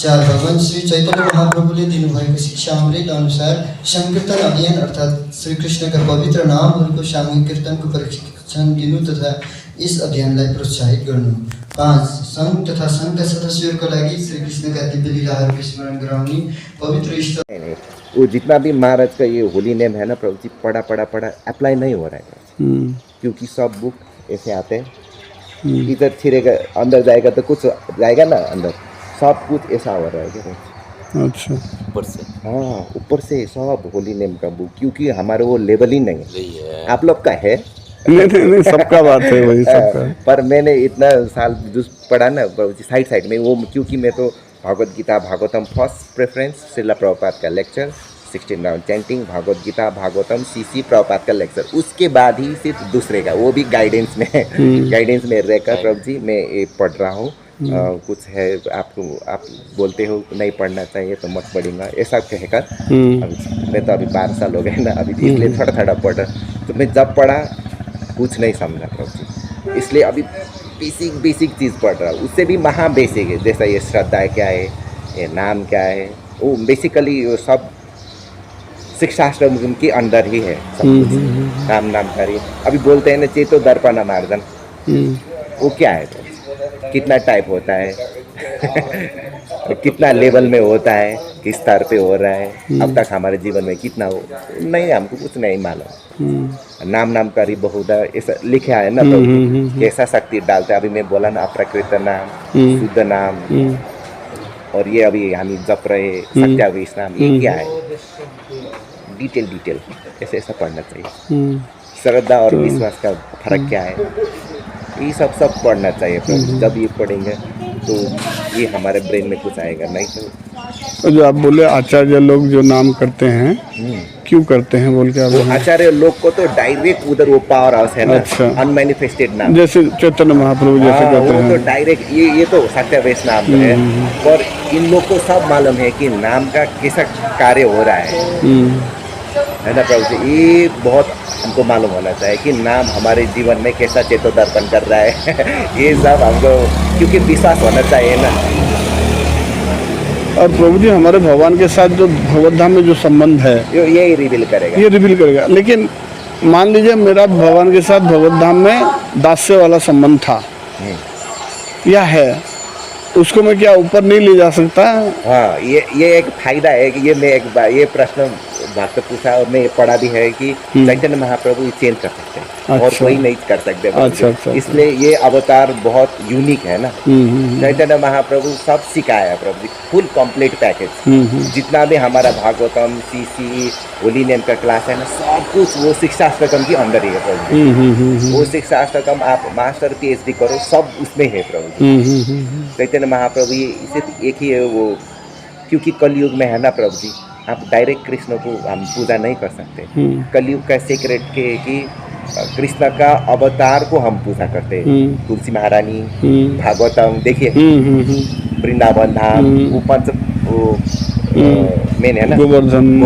चार भगवान श्री चैतन्य महाप्रभुले दिनुभएको शिक्षा अमृत अनुसार संकीर्तन अभियान अर्थात श्री कृष्ण का पवित्र नामहरूको सामूहिक कीर्तनको प्रशिक्षण दिनु तथा इस अभियानलाई प्रोत्साहित गर्नु। 5. संघ तथा संघका सदस्यहरूको लागि श्री कृष्ण का दिव्य लीलाहरूको स्मरण गराउने पवित्र स्थल। वो जितना भी महाराज का ये होली नेम है ना प्रभु जी, पढ़ा अप्लाई नहीं हो रहा है, क्योंकि सब बुक ऐसे आते हैं, इधर छिरेगा अंदर जाएगा तो कुछ जाएगा ना अंदर, सब कुछ ऐसा हो रहा है क्या? अच्छा, ऊपर से, हाँ ऊपर से सब होली नेम का बुक, क्योंकि हमारे वो लेवल ही नहीं है। आप लोग का है? नहीं सबका बात है वही सबका। पर मैंने इतना साल जो पढ़ा ना साइड में वो, क्योंकि मैं तो भागवत गीता भागवतम फर्स्ट प्रेफरेंस श्रीला प्रभुपाद का lecture 16 round chanting, Bhagavad Gita Bhagavatam CC Prabhupada का लेक्चर, उसके बाद ही सिर्फ दूसरे का, वो भी गाइडेंस में गाइडेंस में रहकर प्रभु जी मैं ये पढ़ रहा हूँ। कुछ है आप बोलते हो नहीं पढ़ना चाहिए तो मत पढ़ूंगा ऐसा कहकर, मैं तो अभी 12 साल हो गए ना अभी, इसलिए थोड़ा पढ़, तो मैं जब पढ़ा कुछ नहीं समझा प्रभु जी, इसलिए अभी बेसिक चीज़ पढ़ रहा हूँ, उससे भी महा बेसिक है, जैसा ये श्रद्धा क्या है, ये नाम क्या है, वो बेसिकली सब शिक्षास्त्र के अंदर ही है सब कुछ। नाम करिए, अभी बोलते हैं ना चेतो दर्पण मार्जन, वो क्या है, कितना टाइप होता है कितना लेवल में होता है, किस स्तर पे हो रहा है, अब तक हमारे जीवन में कितना हो नहीं, हमको कुछ नहीं मालूम। नाम करी बहुधा ऐसा लिखा है ना, तो कैसा शक्ति डालता है, अभी मैं बोला ना अप्राकृत नाम, शुद्ध नाम, और ये अभी हम जप रहे सत्यावेश नाम, ये क्या है, डिटेल ऐसे ऐसा पढ़ना चाहिए। श्रद्धा और विश्वास का फर्क क्या है, ये सब पढ़ना चाहिए। जब ये पढ़ेंगे तो ये हमारे ब्रेन में कुछ आएगा, नहीं तो जो आप बोले आचार्य लोग जो नाम करते हैं क्यों करते हैं बोल के आप? आचार्य लोग को तो डायरेक्ट उधर वो पावर हाउस है ना, अच्छा, अनमैनिफेस्टेड नाम, जैसे चैतन्य महाप्रभु जैसे कहते हैं, तो डायरेक्ट ये तो सत्यावेश नाम है, और इन लोग को सब मालूम है कि नाम का कैसा कार्य हो रहा है ना प्रभु जी, ये बहुत हमको मालूम होना चाहिए कि नाम हमारे जीवन में कैसा चेतो दर्पण कर रहा है ये सब हमको, क्योंकि विश्वास होना चाहिए ना। और प्रभु जी हमारे भगवान के साथ जो भगवत धाम में जो संबंध है ये रिवील करेगा, लेकिन मान लीजिए मेरा भगवान के साथ भगवत धाम में दास्य वाला संबंध था या है, उसको मैं क्या ऊपर नहीं ले जा सकता? हाँ, ये एक फायदा है कि ये मैं एक बार ये प्रश्न भक्त पूछा और मैं पढ़ा भी है कि चैतन्य महाप्रभु चेंज कर सकते हैं, अच्छा, और कोई नहीं कर सकते। अच्छा, इसलिए ये अवतार बहुत यूनिक है ना। चैतन्य महाप्रभु सब सिखाया प्रभु जी, फुल कंप्लीट पैकेज, जितना भी हमारा भागवतम सीसी होली नेम का क्लास है ना, सब कुछ वो शिक्षाष्टकम के अंदर ही है प्रभु जी। वो शिक्षाष्टकम आप मास्टर PhD करो, सब उसमें है प्रभु जी। चैतन्य महाप्रभु ये सिर्फ एक ही है वो, क्योंकि कलयुग में है ना प्रभु जी, आप डायरेक्ट कृष्ण को हम पूजा नहीं कर सकते। कलयुग का सीक्रेट के कि कृष्ण का अवतार को हम पूजा करते हैं। तुलसी महारानी, भागवतम देखिए, वृंदावन धाम, वो पंच मेन है ना, गोवर्धन,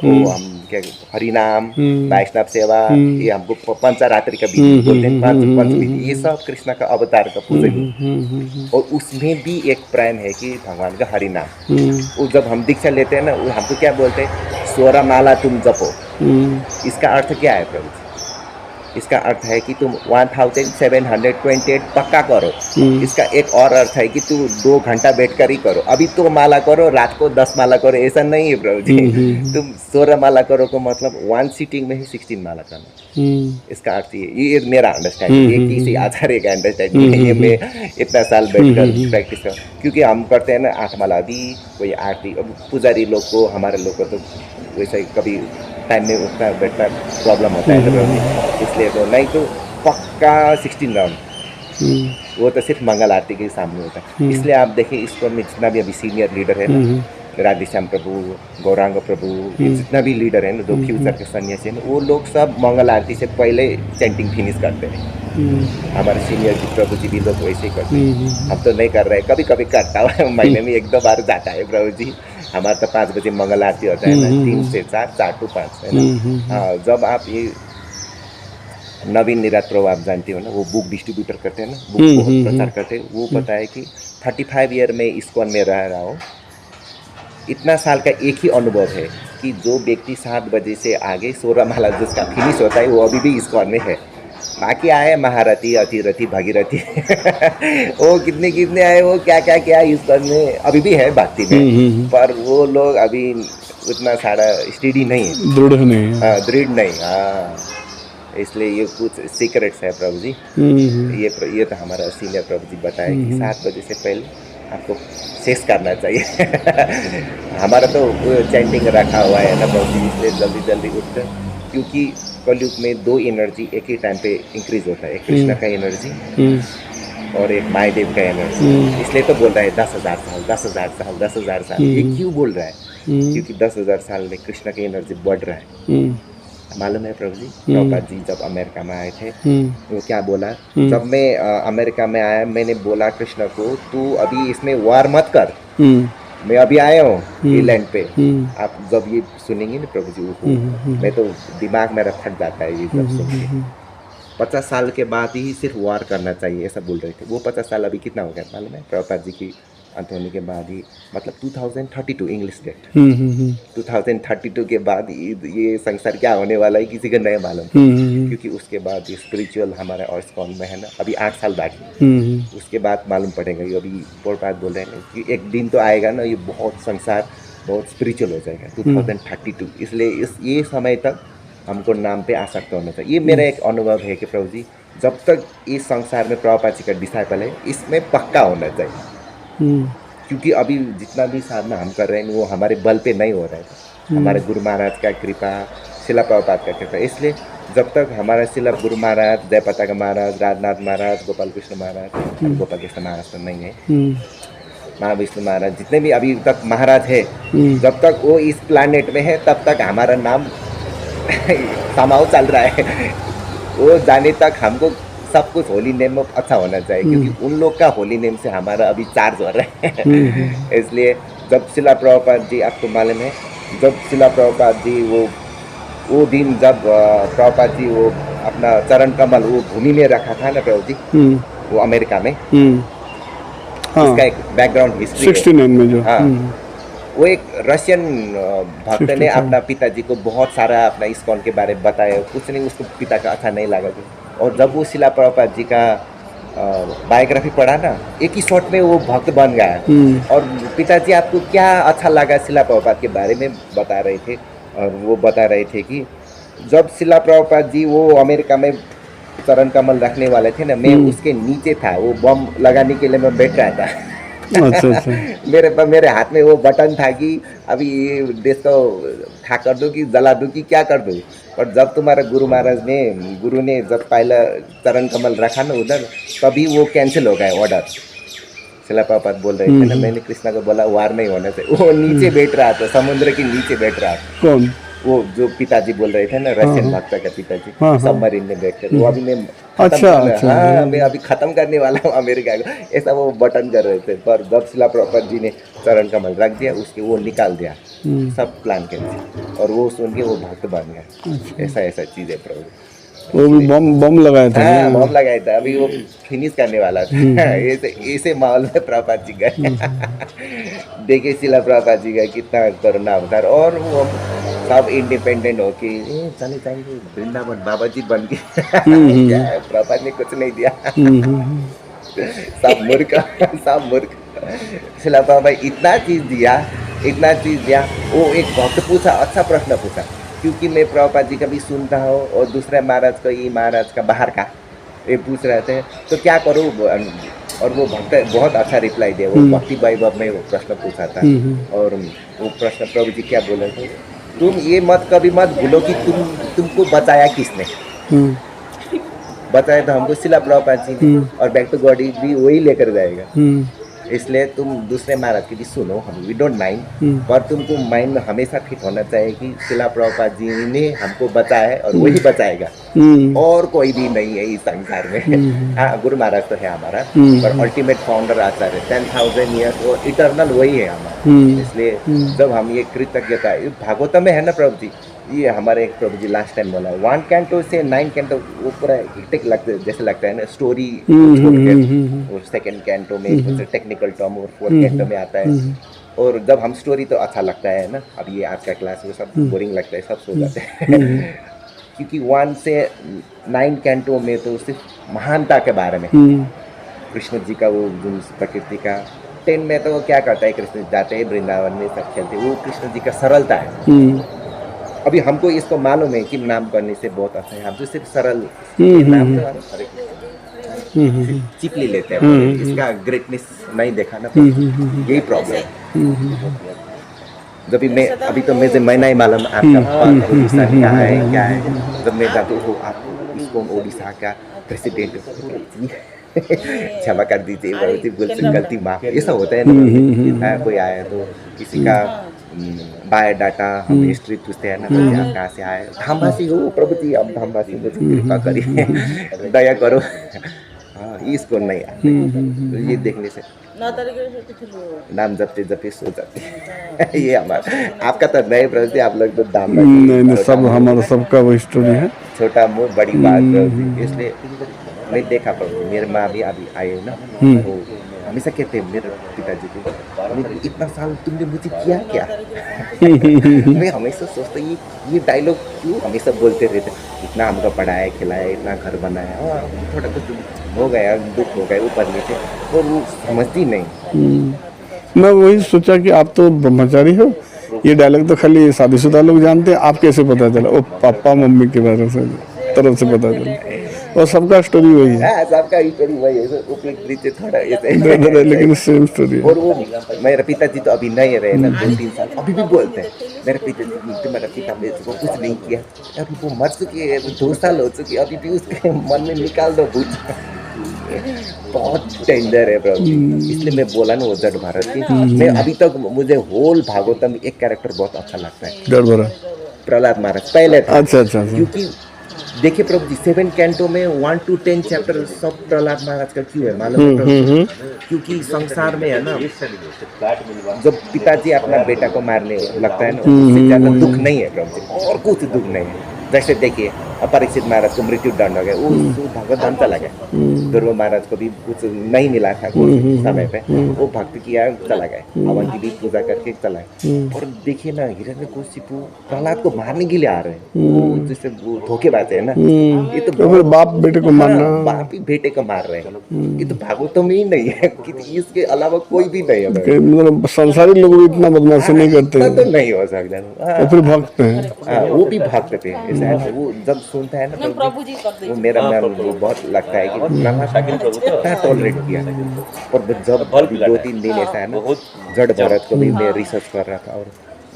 वो हम क्या हरिनाम, वैष्णव सेवा, ये हमको पंचरात्रि का विधि बोलते हैं, पंच विधि, ये सब कृष्ण का अवतार का पूजन। और उसमें भी एक प्रेम है कि भगवान का हरिनाम, वो जब हम दीक्षा लेते हैं ना, वो हमको क्या बोलते हैं, 16 माला तुम जपो। इसका अर्थ क्या है प्रभु? इसका अर्थ है कि तुम 1728 पक्का करो। इसका एक और अर्थ है कि तू 2 घंटा बैठकर ही करो। अभी तो माला करो, रात को 10 माला करो, ऐसा नहीं है प्रभु जी। तुम 16 माला करो को मतलब 1 सीटिंग में ही 16 माला करना। इसका अर्थ ये मेरा अंडरस्टैंडिंग, ये किसी आचार्य का अंडरस्टैंडिंग है, ये मैं इतना साल बैठकर प्रैक्टिस कर, क्योंकि हम करते हैं ना 8 माला, अभी कोई आरती, अब पुजारी लोग को, हमारे लोग को तो वैसे कभी टाइम में उठना बैठना प्रॉब्लम होता है, इसलिए तो नहीं तो पक्का 16 राउंड। वो तो सिर्फ मंगल आरती के सामने होता है। इसलिए आप देखिए इसको में जितना भी अभी सीनियर लीडर है ना, राधेश्याम प्रभु, गौरांग प्रभु, ये जितना भी लीडर है ना, जो फ्यूचर के सन्यासी हैं, वो लोग सब मंगल आरती से पहले चैंटिंग फिनिश करते हैं। हमारे सीनियर जी प्रभु जी भी लोग वैसे ही करते हैं। हम तो नहीं कर रहे, कभी कभी करता हूँ, महीने में 1-2 बार जाता है प्रभु जी। हमारा तो 5 बजे मंगल आरती होता है ना, 3 से 4, 4 to 5 है ना। हाँ, जब आप ये नवीन निरात प्रभु आप जानते हो ना, वो बुक डिस्ट्रीब्यूटर करते हैं ना, बुक बहुत प्रचार करते हैं। वो पता है कि 35 ईयर में इस्कॉन में रह रहा हूँ, इतना साल का एक ही अनुभव है कि जो व्यक्ति 7 बजे से आगे 16 माला जिसका फिनिश होता है, वो अभी भी इस्कॉन में है। बाकी आए महारथी, अतिरथी, भगीरथी वो कितने आए, वो क्या क्या इस्कॉन में अभी भी है भक्ति में, पर वो लोग अभी उतना सारा स्टडी नहीं है, दृढ़ नहीं है। हाँ, दृढ़ नहीं। हाँ, इसलिए ये कुछ सीक्रेट्स है प्रभु जी। ये तो हमारा सीनियर प्रभु जी बताए कि 7 बजे से पहले आपको शेष करना चाहिए। हमारा तो चैंटिंग रखा हुआ है ना प्रभु जी, इसलिए जल्दी जल्दी उठते, क्योंकि कलयुग में 2 एनर्जी एक ही टाइम पे इंक्रीज होता है, एक कृष्ण का एनर्जी और एक मायादेव का एनर्जी। इसलिए तो बोल रहा है 10,000 साल, 10,000 साल, 10,000 साल। ये क्यों बोल रहा है? क्योंकि 10,000 साल में कृष्ण की एनर्जी बढ़ रहा है। मालूम है प्रभु जी, प्रभुपाद जी जब अमेरिका में आए थे, वो क्या बोला, जब मैं अमेरिका में आया, मैंने बोला कृष्ण को, तू अभी इसमें वार मत कर, मैं अभी आया हूँ ये लैंड पे। आप जब ये सुनेंगे ना प्रभु जी, मैं तो दिमाग मेरा फट जाता है ये जब सुन के। 50 साल के बाद ही सिर्फ वार करना चाहिए, ऐसा बोल रहे थे वो। 50 साल अभी कितना हो गया मालूम है? प्रभुपाद जी की अंत होने के बाद ही, मतलब 2032 इंग्लिश डेट, 2032 के बाद ये संसार क्या होने वाला है किसी को नहीं मालूम। क्योंकि उसके बाद ये स्पिरिचुअल हमारे और स्कॉन में है ना, अभी 8 साल बाकी, उसके बाद मालूम पड़ेगा। ये अभी प्रभुपाद बोल रहे हैं कि एक दिन तो आएगा ना, ये बहुत संसार बहुत स्पिरिचुअल हो जाएगा 2032। इसलिए ये समय तक हमको नाम पे आसक्त होना चाहिए। ये मेरा एक अनुभव है कि प्रभु जी, जब तक इस संसार में प्रभुपाद जी का डिसाइपल है, इसमें पक्का होना चाहिए। क्योंकि अभी जितना भी साधना हम कर रहे हैं वो हमारे बल पे नहीं हो रहा है, हमारे गुरु महाराज का कृपा, शिला प्रभुपाद का कृपा। इसलिए जब तक हमारा शिला गुरु महाराज, जय पताका महाराज, राजनाथ महाराज, गोपाल कृष्ण महाराज, गोपाल कृष्ण महाराज तो नहीं है, महाविष्णु महाराज, जितने भी अभी तक महाराज है, जब तक वो इस प्लानेट में है तब तक हमारा नाम समाओ चल रहा है। वो जाने तक हमको सब कुछ होली नेम में अच्छा होना चाहिए, क्योंकि उन लोग का होली नेम से हमारा अभी चार्ज हो रहा है। इसलिए जब शिला प्रभुपाद जी, आपको मालूम है, जब शिला प्रभुपाद जी वो दिन जब प्रभुपाद जी वो अपना चरण कमल वो भूमि में रखा था ना प्रभु जी, वो अमेरिका में, इसका एक बैकग्राउंड हिस्ट्री 69 में जो, हाँ, वो एक रशियन भक्त ने अपना पिताजी को बहुत सारा अपना इस्कॉन के बारे में बताया, कुछ नहीं, उसको पिता का अच्छा नहीं लगा। और जब वो शिला प्रभुपाद जी का बायोग्राफी पढ़ा ना, एक ही शॉट में वो भक्त बन गया। और पिताजी आपको क्या अच्छा लगा शिला प्रभुपाद के बारे में बता रहे थे, और वो बता रहे थे कि जब शिला प्रभुपाद जी वो अमेरिका में चरण कमल रखने वाले थे ना, मैं उसके नीचे था, वो बम लगाने के लिए मैं बैठ रहा था। अच्छा। मेरे हाथ में वो बटन था कि अभी ये देश को खा कर दूँ कि जला दूँ कि क्या कर दूँ। और जब तुम्हारा गुरु ने जब पहला चरण कमल रखा ना उधर, तभी वो कैंसिल हो गया ऑर्डर। शिला प्रभुपाद बोल रहे थे ना, मैंने कृष्णा को बोला वार नहीं होना चाहिए। वो नीचे बैठ रहा था, समुद्र के नीचे बैठ रहा था। कौन? वो जो पिताजी बोल रहे थे ना, रशियन भक्त का पिताजी, सबमरीन में बैठ कर, वो अभी मैं मैं अभी खत्म करने वाला हूँ अमेरिका को, ऐसा वो बटन कर रहे थे। पर जब शिला प्रभुपाद जी ने चरण कमल रख दिया, उसके वो निकाल दिया, सब प्लान कैंसिल, और वो सुन के वो भक्त बन गया। ऐसा चीज है प्रभु। वो भी बम लगाया था। हाँ, बम लगाया था, अभी वो फिनिश करने वाला था। ऐसे माहौल में प्रभुपाद जी गए। देखिए शिला प्रभुपाद जी का कितना करुणा अवतार, और वो सब इंडिपेंडेंट होके चले जाएंगे वृंदावन, बाबा जी बन के। प्रभुपाद ने कुछ नहीं दिया। सब मूर्ख। शिला प्रभुपाद इतना चीज दिया। वो एक भक्त पूछा, अच्छा प्रश्न पूछा, क्योंकि मैं प्रभुपाद जी का भी सुनता हूँ, और दूसरे महाराज का, ये महाराज का बाहर का, ये पूछ रहे थे तो क्या करूँ। और वो भक्त बहुत अच्छा रिप्लाई दिया। वो भक्ति वैभव में वो प्रश्न पूछा था, और वो प्रश्न प्रभु जी क्या बोले थे, तुम ये कभी मत भूलो कि तुमको बचाया किसने। बचाया तो हमको शिला प्रभुपाद जी ने, और बैक टू गॉड भी वही लेकर जाएगा। इसलिए तुम दूसरे महाराज की भी सुनो, हम वी डोंट माइंड, पर तुमको माइंड में हमेशा फिट होना चाहिए कि शिला प्रभुपाद जी ने हमको बचाया है और वही बचाएगा, और कोई भी नहीं है इस संसार में। हाँ, गुरु महाराज तो है हमारा, पर अल्टीमेट फाउंडर आचार्य 10,000 ईयर्स वो इटर्नल वही है हमारा। इसलिए जब हम ये कृतज्ञता, भागवतम में है ना प्रभु जी, ये हमारे एक प्रभु जी लास्ट टाइम बोला 1 कैंटो से 9 कैंटो वो पूरा हेक्टिक लगता, जैसे लगता है ना स्टोरी छोड़ के, और 2nd कैंटो में टेक्निकल टर्म और 4th कैंटो में आता है, और जब हम स्टोरी तो अच्छा लगता है ना। अब ये आज का क्लास वो सब बोरिंग लगता है, सब सो जाते हैं क्योंकि 1 से 9 कैंटो में तो सिर्फ महानता के बारे में, कृष्ण जी का वो जो प्रकृति का। 10 में तो वो क्या करता है, कृष्ण जाते हैं वृंदावन में सब खेलते, वो कृष्ण जी का सरलता है। अभी हमको इसको मालूम है कि नाम करने से बहुत अच्छा है, हम तो सिर्फ सरल नाम चिपली लेते हैं, इसका ग्रेटनेस नहीं देखा ना, यही प्रॉब्लम है। जब भी मैं अभी तो मैं नहीं मालूम आपका ओडिशा क्या है, जब मैं जाता हूँ आप इसको ओडिशा का प्रेसिडेंट क्षमा कर दीजिए, गलती माफ, ऐसा होता है ना। कोई आया तो किसी का बायोडाटा हम हिस्ट्री पूछते हैं ना, तो आप कहाँ से आए, धामवासी हो प्रभु जी, अब धामवासी मुझे कृपा करिए दया करो। हाँ, इसको नहीं आया, तो ये देखने से नाम जपते जपते सो जाते ये हमारा, आपका तो नए प्रभु जी, आप लोग तो दाम नहीं, सब हमारा सबका वो स्टोरी है, छोटा मुँह बड़ी बात। इसलिए मैं देखा प्रभु, मेरे माँ भी अभी आए ना, तो हमेशा कहते हैं मेरे पिताजी को, इतना साल तुमने मुझे किया क्या मैं हमेशा सोचता ये डायलॉग क्यों हमेशा बोलते रहते, इतना हमको पढ़ाया खिलाया, इतना घर बनाया, हाँ थोड़ा कुछ हो गया, दुख हो गए ऊपर नीचे, और वो समझती नहीं। मैं वही सोचा कि आप तो ब्रह्मचारी हो, ये डायलॉग तो खाली शादीशुदा लोग जानते हैं, आप कैसे पता चला? वो पापा मम्मी के बारे से तरफ से पता चला, और सबका स्टोरी वही है, सबका स्टोरी वही है, ऊपर नीचे थोड़ा ऐसे लेकिन सेम स्टोरी है। और वो मेरे पिताजी तो अभी नहीं रहे ना, 2-3 साल, अभी भी बोलते हैं मेरे पिताजी, तुम्हारा पिता मेरे को कुछ नहीं किया, अभी वो मर चुकी है, 2 साल हो चुकी है, अभी भी उसके मन में निकाल दो भूत बहुत डेंजर है प्रभु, इसलिए मैं बोला ना वो जड़ भारत की। मैं अभी तक मुझे होल भागवतम एक कैरेक्टर बहुत अच्छा लगता है, जड़ भारत प्रहलाद महाराज पहले था। अच्छा, क्योंकि देखिए प्रभु जी 7 कैंटो में 1 to 10 चैप्टर सब प्रहलाद महाराज का क्यों है मालूम है प्रभु? क्योंकि संसार में है ना, जब पिताजी अपना बेटा को मारने लगता है ना, उससे ज्यादा दुख नहीं है प्रभु जी, और कुछ दुख नहीं है। जैसे देखिए परीक्षित महाराज को मृत्यु दंड हो गया, वो भगवत धाम चला गया, ध्रुव महाराज को भी कुछ नहीं मिला था समय पे, वो भक्ति किया चला गया, अवंती भी पूजा करके चला गया। और देखिए ना हिरण्यकशिपु प्रहलाद को मारने के लिए आ रहे हैं, वो जैसे वो धोखेबाज है ना, ये तो बाप बेटे को मारना, बाप ही बेटे को मार रहे हैं, ये तो भागवतम ही नहीं है, इसके अलावा कोई भी नहीं है। मतलब संसारी लोग भी इतना बदमाशी नहीं करते, तो नहीं हो सकता, फिर भक्त हैं, वो भी भक्त थे। वो जब सुनता है ना प्रभु जी, वो मेरा वो बहुत लगता है कि टॉलरेट किया, और जब 2-3 दिन ऐसा है ना, जड़ भरत को भी मैं रिसर्च कर रहा था, और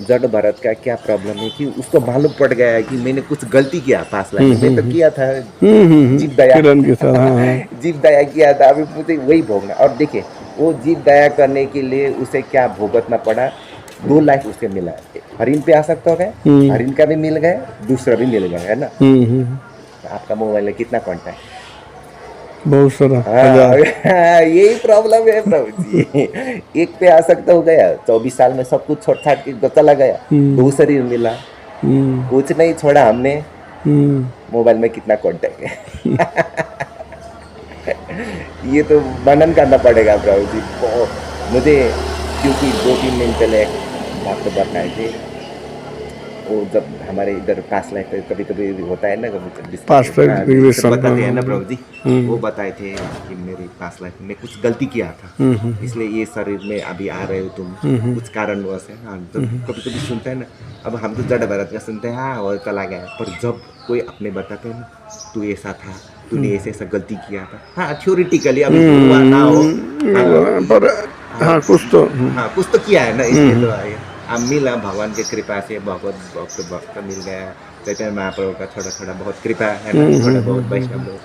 जड़ भरत का क्या प्रॉब्लम है कि उसको मालूम पड़ गया है कि मैंने कुछ गलती किया पास लाइफ में, तो किया था जीव दया जीव दया किया था, अभी मुझे वही भोगना। और देखिए वो जीव दया करने के लिए उसे क्या भुगतना पड़ा, 2 लाइफ उसके मिला, हरिन पे आसक्त हो गए, हरिन का भी मिल गए, दूसरा भी मिल गया है ना। आपका मोबाइल में कितना कॉन्टैक्ट? बहुत सारा, यही प्रॉब्लम है प्रभु जी, एक पे आसक्त हो गया, 24 साल में सब कुछ छोड़ छाड़ के चला गया, 2 शरीर मिला, कुछ नहीं छोड़ा हमने, मोबाइल में कितना कॉन्टैक्ट है ये तो वर्णन करना पड़ेगा प्रभु जी को मुझे, क्योंकि 2-3 दिन पहले बात तो बताए थे, वो जब हमारे इधर पास लाइफ पे कभी कभी होता है ना, बताते हैं ना प्रभु जी, वो बताए थे कि मेरे पास लाइफ में कुछ गलती किया था, इसलिए ये शरीर में अभी आ रहे हो तुम, कुछ कारणवश है। तो कभी कभी सुनते हैं ना, अब हम तो जड़ भरत का सुनते हैं, हाँ और चला गया, पर जब कोई अपने बताते हैं ना, तू ऐसा था, तूने ऐसा गलती किया था, हाँ थ्योरेटिकली अभी हुआ ना हो, पर हाँ कुछ तो किया है ना, इसलिए तो अब मिला भगवान की कृपा से, भगवत भक्त मिल गया, चैतन्य महाप्रभु का थोड़ा थोड़ा बहुत कृपा है ना, थोड़ा बहुत वैष्णव लोग,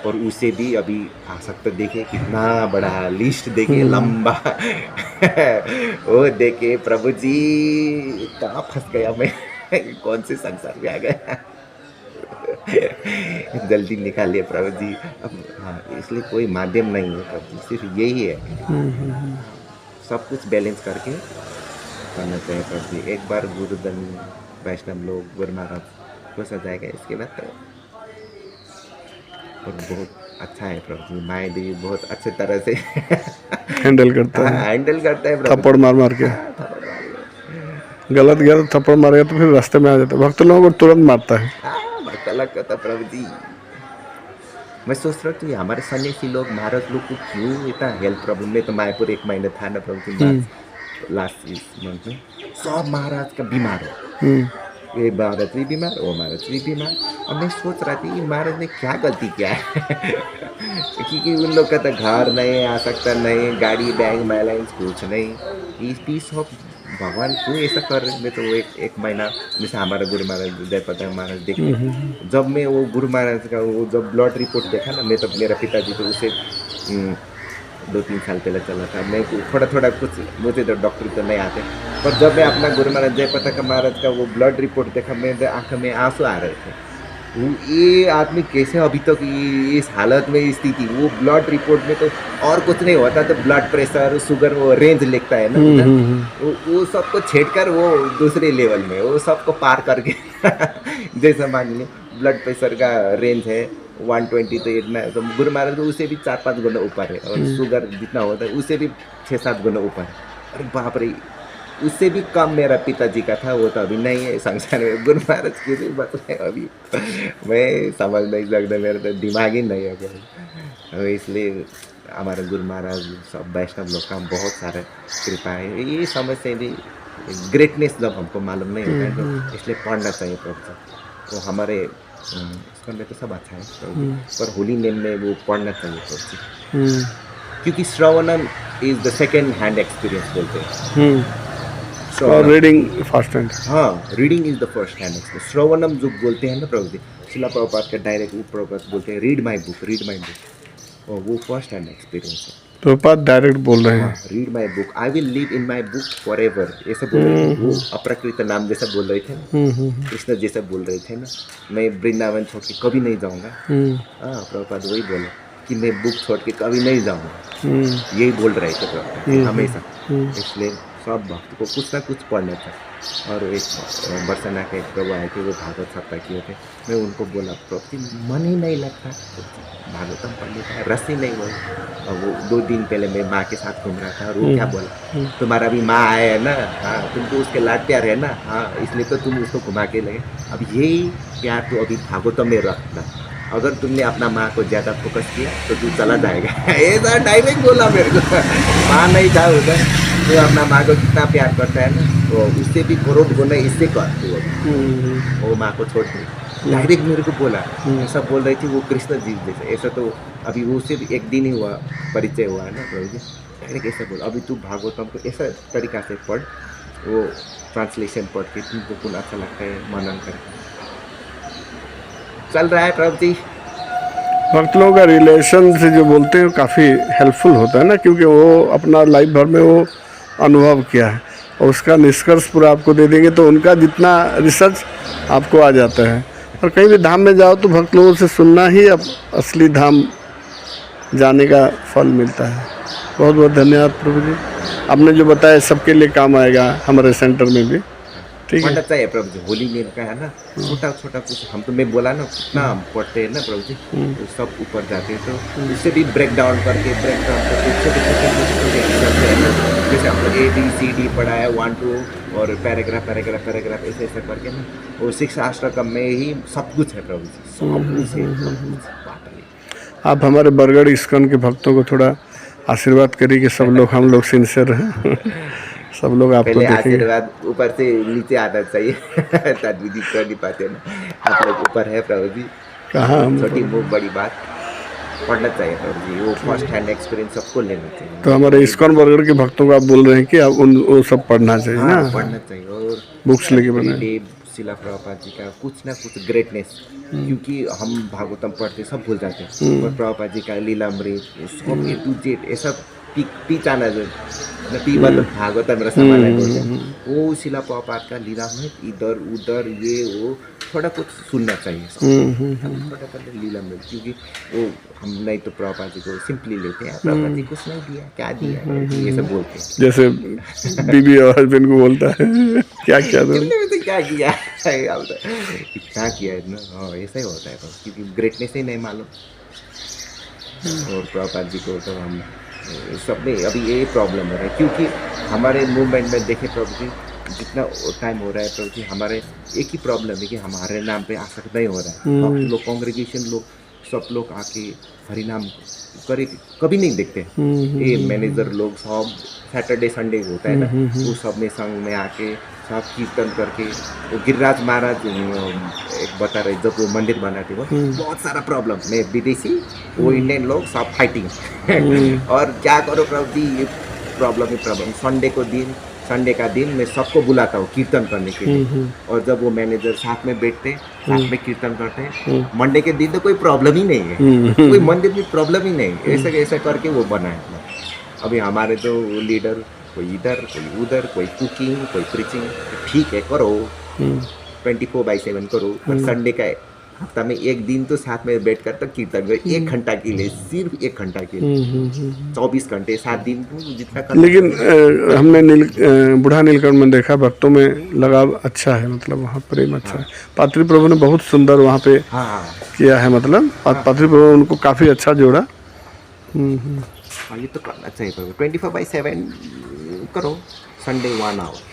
और उसे भी अभी आ सकता देखिए कितना बड़ा लिस्ट देखिए लंबा वो देखिए प्रभु जी कहाँ फंस गया मैं कौन से संसार में आ गया जल्दी निकालिए प्रभु जी अब। हाँ, इसलिए कोई माध्यम नहीं है प्रभु जी, सिर्फ यही है सब कुछ बैलेंस करके करना चाहिए प्रभु जी। एक बार गुरुदन वैष्णव लोग गुरु महाराज को सजाएगा इसके बाद तो और बहुत अच्छा है प्रभु जी। माए देवी बहुत अच्छे तरह से हैंडल करता है, हैंडल करता है प्रभु थप्पड़ मार मार के। गलत गया तो थप्पड़ मारेगा तो फिर रास्ते में आ जाता है, भक्त लोगों को तुरंत मारता है। भक्त अलग करता प्रभु जी। मैं सोच रहा हूँ हमारे सन्यासी लोग महाराज लोग को क्यों इतना हेल्थ प्रॉब्लम में, तो मायापुर 1 महीना था ना प्रभु जी लास्ट मंथ में, सब महाराज का बीमार हो, ये महाराज भी बीमार, वो महाराज भी बीमार। और मैं सोच रहा थी महाराज ने क्या गलती किया है क्योंकि उन लोग का तो घर नहीं, आ सकता नहीं, गाड़ी बैंक बैलेंस कुछ नहीं, इस पीस ऑफ भगवान क्यों ऐसा कर रहे हैं। तो वो एक महीना जैसे हमारा गुरु महाराज जयपता महाराज देखते, जब मैं वो गुरु महाराज का वो जब ब्लड रिपोर्ट देखा ना, मैं तो मेरा पिताजी तो उसे 2-3 साल पहले चला था, मैं थोड़ा कुछ मुझे तो डॉक्टर तो नहीं आते, पर जब मैं अपना गुरु महाराज जयपता का महाराज का वो ब्लड रिपोर्ट देखा, मेरे आँख में आंसू आ रहे थे। ये आदमी कैसे अभी तक इस हालत में स्थिति, वो ब्लड रिपोर्ट में तो और कुछ नहीं होता, तो ब्लड प्रेशर शुगर वो रेंज लिखता है ना, वो सबको छेड़कर वो दूसरे लेवल में वो सबको पार करके जैसा मान लीजिए ब्लड प्रेशर का रेंज है 120, तो इतना तो गुरु महाराज को उसे भी 4-5 गुना ऊपर है, और शुगर जितना होता है उसे भी 6-7 गुना ऊपर है। अरे बाप रे, उससे भी कम मेरा पिताजी का था, वो तो अभी नहीं है संसार में। गुरु महाराज की भी बात है अभी मैं समझ नहीं सकता, मेरा तो दिमाग ही नहीं है। इसलिए हमारे गुरु महाराज सब वैष्णव लोग का बहुत सारा कृपा है। ये समझ से भी ग्रेटनेस जब हमको मालूम नहीं होता है तो इसलिए पढ़ना चाहिए प्रभु। तो हमारे इसका में तो सब अच्छा है प्रभु, पर होली नेम में वो पढ़ना चाहिए प्रभु, क्योंकि shravanam is the second hand experience बोलते हैं, और रीडिंग फर्स्ट हैंड। हाँ, reading is the first hand experience. श्रवणम जो बोलते हैं ना प्रभु जी, शिला प्रभुपाद का डायरेक्ट प्रभुपाद बोलते हैं रीड माई बुक, और वो फर्स्ट हैंड एक्सपीरियंस है। प्रभुपाद डायरेक्ट बोल रहे हैं, read my book, I will live in my book for ever, ऐसे बोल रहे थे। वो अप्रकृत नाम जैसा बोल रहे थे ना, कृष्ण जैसा बोल रहे थे ना, मैं वृंदावन छोड़ के कभी नहीं जाऊँगा। हाँ, प्रभुपाद वही बोले कि मैं बुक छोड़ के कभी नहीं जाऊँगा, यही बोल रहे थे प्रभुपाद हमेशा। इसलिए सब भक्त को कुछ ना कुछ पढ़ना था। और एक बरसाना के प्रभु आए थे, वो भागवत सप्ताह किए थे, मैं उनको बोला प्रभु मन ही नहीं लगता भागवतम पढ़ने का, रस ही नहीं हुआ। और वो 2 दिन पहले मैं माँ के साथ घूम रहा था, और वो क्या बोला, तुम्हारा भी माँ आया है ना, हाँ तुमको उसके लाड प्यार है ना, हाँ इसलिए तो तुम उसको घुमा के लगे। अब यही प्यार तो अभी भागवतम में रखना, अगर तुमने अपना माँ को ज़्यादा फोकस किया तो तू चला जाएगा। ऐसा डायरेक्ट बोला मेरे को, माँ नहीं था उधर, तो अपना माँ को कितना प्यार करता है ना, तो उससे भी करोड़ गुना इससे कर वो माँ को छोड़ दे, डायरेक्ट मेरे को बोला। ऐसा बोल रही थी वो कृष्ण जी जैसे, ऐसा तो अभी वो उससे भी 1 दिन ही हुआ परिचय हुआ है ना प्रभु जी, डायरेक्ट ऐसा बोला अभी तू भागवतम को ऐसा तरीका से पढ़, वो ट्रांसलेशन पढ़ के तुमको कौन अच्छा लगता है मनन करके चल रहा है प्रभु जी। भक्त लोगों का रिलेशन से जो बोलते हैं काफ़ी हेल्पफुल होता है ना, क्योंकि वो अपना लाइफ भर में वो अनुभव किया है, और उसका निष्कर्ष पूरा आपको दे देंगे, तो उनका जितना रिसर्च आपको आ जाता है। और कहीं भी धाम में जाओ तो भक्त लोगों से सुनना ही अब असली धाम जाने का फल मिलता है। बहुत बहुत धन्यवाद प्रभु जी, आपने जो बताया सबके लिए काम आएगा हमारे सेंटर में भी। ठीक है, पढ़ना चाहिए प्रभु जी, होली नेम का है ना, छोटा छोटा कुछ हम तो मैं बोला ना कितना हम पढ़ते हैं ना प्रभु जी, तो सब ऊपर जाते हैं, तो उससे भी ब्रेक डाउन करके छोटे जैसे हमको ABCD पढ़ा है 1 2 और पैराग्राफ ऐसे ऐसे करके ना, वो 6 अष्टकम में ही सब कुछ है प्रभु जी, सब कुछ है। आप हमारे बरगढ़ इस्कॉन के भक्तों को थोड़ा आशीर्वाद करिए कि सब लोग हम लोग सिंसियर हैं, सब लोग आपको पहले देखेंगे। आशीर्वाद ऊपर से नीचे आना चाहिए तदविधि कर नहीं पाते ना, आप लोग ऊपर है प्रभु जी, कहाँ हम छोटी बहुत बड़ी बात पढ़ना चाहिए प्रभु जी, वो फर्स्ट हैंड एक्सपीरियंस सबको लेना चाहिए। तो हमारे इस्कॉन बरगढ़ के भक्तों को आप बोल रहे हैं कि आप वो सब पढ़ना चाहिए ना, पढ़ना चाहिए, और बुक्स लेके पढ़ना। शिला प्रभुपाद जी का कुछ ना कुछ ग्रेटनेस, क्योंकि हम भागवतम पढ़ते सब भूल जाते हैं, और प्रभुपाद जी का लीलामृत सब ए टू जेड ये सब पीचाना जो पी मतलब भागवतम रसमाला बोलते हैं, वो शिला प्रभुपाद का लीलामृत इधर उधर ये वो थोड़ा कुछ सुनना चाहिए थोड़ा थोड़ा लीलामृत, क्योंकि वो हम नहीं तो प्रभुपाद जी को सिंपली लेते हैं, प्रभुपाद जी कुछ नहीं दिया, क्या दिया, ये सब बोलते हैं। जैसे बीबी और हस्बैंड को बोलता है क्या क्या दो तो क्या किया क्या किया है ना, हाँ ऐसा ही होता है बस, क्योंकि ग्रेटनेस ही नहीं मालूम। और प्रभुपाद जी को तो हम सब में अभी ये प्रॉब्लम हो रहा है, क्योंकि हमारे मूवमेंट में देखे प्रभु जी जितना टाइम हो रहा है प्रभु जी, हमारे एक ही प्रॉब्लम है कि हमारे नाम पे आसक्त नहीं हो रहा है। हम लोग कांग्रेगेशन लोग सब लोग आके हरिनाम करे कभी नहीं देखते। ये मैनेजर लोग सब सैटरडे संडे होता है ना, वो सब में संग में आके सब कीर्तन करके, वो गिरिराज महाराज एक बता रहे जब वो मंदिर बनाते वो बहुत सारा प्रॉब्लम, मैं विदेशी वो इंडियन लोग सब फाइटिंग और क्या करो प्रभु जी, ये प्रॉब्लम ही प्रॉब्लम। संडे का दिन मैं सबको बुलाता हूँ कीर्तन करने के लिए, और जब वो मैनेजर साथ में बैठते साथ में कीर्तन करते हैं, मंडे के दिन तो कोई प्रॉब्लम ही नहीं है, कोई मंदिर में प्रॉब्लम ही नहीं, ऐसे करके वो बनाए। अभी हमारे तो लीडर कोई इधर कोई उधर, कोई कुकिंग कोई प्रीचिंग, ठीक है करो 24/7 करो, पर संडे का हफ्ता में एक दिन तो साथ में बैठ कर तो कीर्तन करो, 1 घंटा के लिए, सिर्फ 1 घंटा के लिए, 24 घंटे 7 दिन जितना कर। लेकिन हमने बूढ़ा नीलकंठ में देखा भक्तों में लगाव अच्छा है, मतलब वहाँ प्रेम अच्छा है। पात्री प्रभु ने बहुत सुंदर वहाँ पे किया है, मतलब पात्री प्रभु उनको काफ़ी अच्छा जोड़ा। ये तो करना चाहिए प्रभु, 24/7 करो, संडे 1 आवर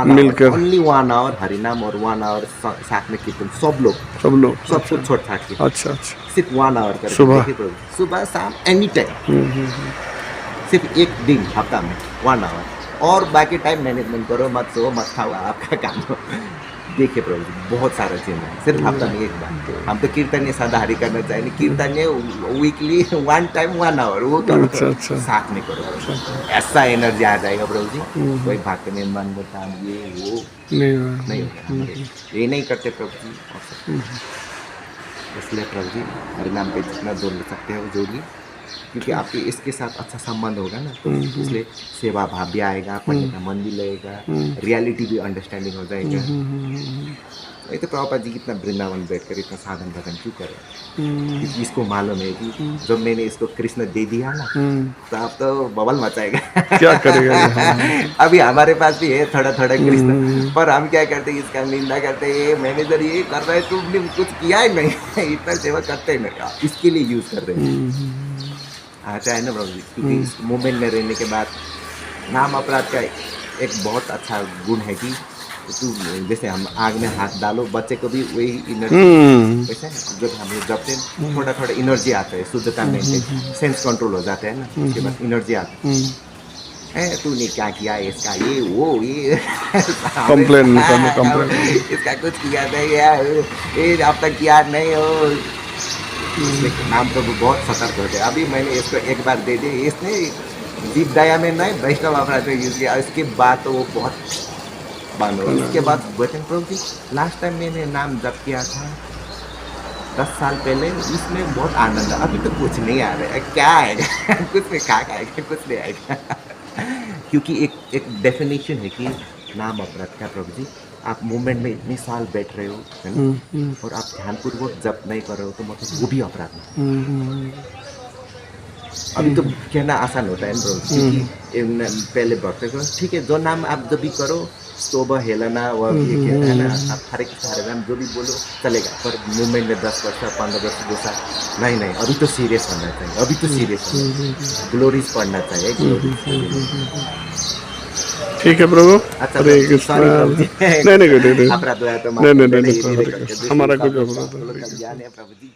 मिलकर ओनली 1 आवर हरिनाम और 1 आवर साथ में कीर्तन, सब लोग सब कुछ छोड़ छाड़ के, अच्छा सिर्फ 1 आवर कर सुबह शाम एनी टाइम, सिर्फ एक दिन हफ्ता में 1 आवर, और बाकी टाइम मैनेजमेंट करो, मत सो मत खाओ, आपका काम हो। देखिए प्रभु जी बहुत सारा चीज़ है, सिर्फ हफ्ता में एक बार। हम तो कीर्तन सदाहरी करना चाहिए, कीर्तन वीकली 1 टाइम 1 आवर वो करो, साथ में करो, ऐसा एनर्जी आ जाएगा प्रभु जी। कोई भक्त में मन होता ये वो नहीं होता, ये नहीं करते प्रभु जी। इसलिए प्रभु जी हरिनाम पे जितना जोड़ सकते हैं वो जोड़िए, क्योंकि आपके इसके साथ अच्छा संबंध होगा ना, तो इसलिए सेवा भाव भी आएगा, पढ़ने का मन भी लगेगा, रियलिटी भी अंडरस्टैंडिंग हो जाएगा। ये तो प्रभुपाद जी कितना वृंदावन बैठकर इतना साधन भजन क्यों करे, क्योंकि इसको मालूम है कि जब मैंने इसको कृष्ण दे दिया ना, तो अब तो बबल मचाएगा, क्या करेगा। अभी हमारे पास भी है थोड़ा थोड़ा कृष्ण, पर हम क्या करते हैं, इसका निंदा करते हैं, मैनेजर ये कर रहा है, तुमने कुछ किया ही नहीं, इतना सेवा करते ही नहीं, इसके लिए यूज कर रहे हैं। आता है ना प्रभु जी, क्योंकि इस मूवमेंट में रहने के बाद नाम अपराध का एक बहुत अच्छा गुण है कि तू जैसे हम आग में हाथ डालो, बच्चे को भी वही एनर्जी, वैसे जब हम जबते थोड़ा थोड़ा एनर्जी आता है, शुद्धता में सेंस कंट्रोल हो जाता है ना, उसके बाद एनर्जी आता है, तूने क्या किया इसका ये वो ये कंप्लेन इसका कुछ किया नहीं यार, ये अब तक किया नहीं हो, नाम तो बहुत सतर्क होते हैं। अभी मैंने इसको एक बार दे दी, इसने दीप दया में नहीं वैष्णव अपराध में यूज किया, इसके बाद तो वो बहुत बंद हो। इसके बाद वचन प्रभु जी लास्ट टाइम मैंने नाम जप किया था 10 साल पहले, इसमें बहुत आनंद है, अभी तो कुछ नहीं आ रहा है, क्या आएगा कुछ नहीं, खा आएगा कुछ नहीं आएगा। क्योंकि एक डेफिनेशन है कि नाम अपराध का प्रभु जी, आप मूवमेंट में इतने साल बैठ रहे हो है ना, और आप ध्यानपूर्वक जप नहीं कर रहे हो, तो मतलब वो भी अपराध है। अभी तो कहना आसान होता है ना, क्योंकि पहले भक्त को ठीक है जो नाम आप जब भी करो, स्तोभ हेलना और ये कहते हैं ना, आप हर एक सारे नाम जो भी बोलो चलेगा, पर मूवमेंट में 10 वर्ष 15 वर्ष गुस्सा नहीं, अभी तो सीरियस होना चाहिए, अभी तो सीरियस ग्लोरीज पढ़ना चाहिए, ग्लोरीज। ठीक है प्रभु, अच्छा नहीं अपराध हुआ तो नहीं, हमारा कुछ अपराध ज्ञान है प्रभु जी।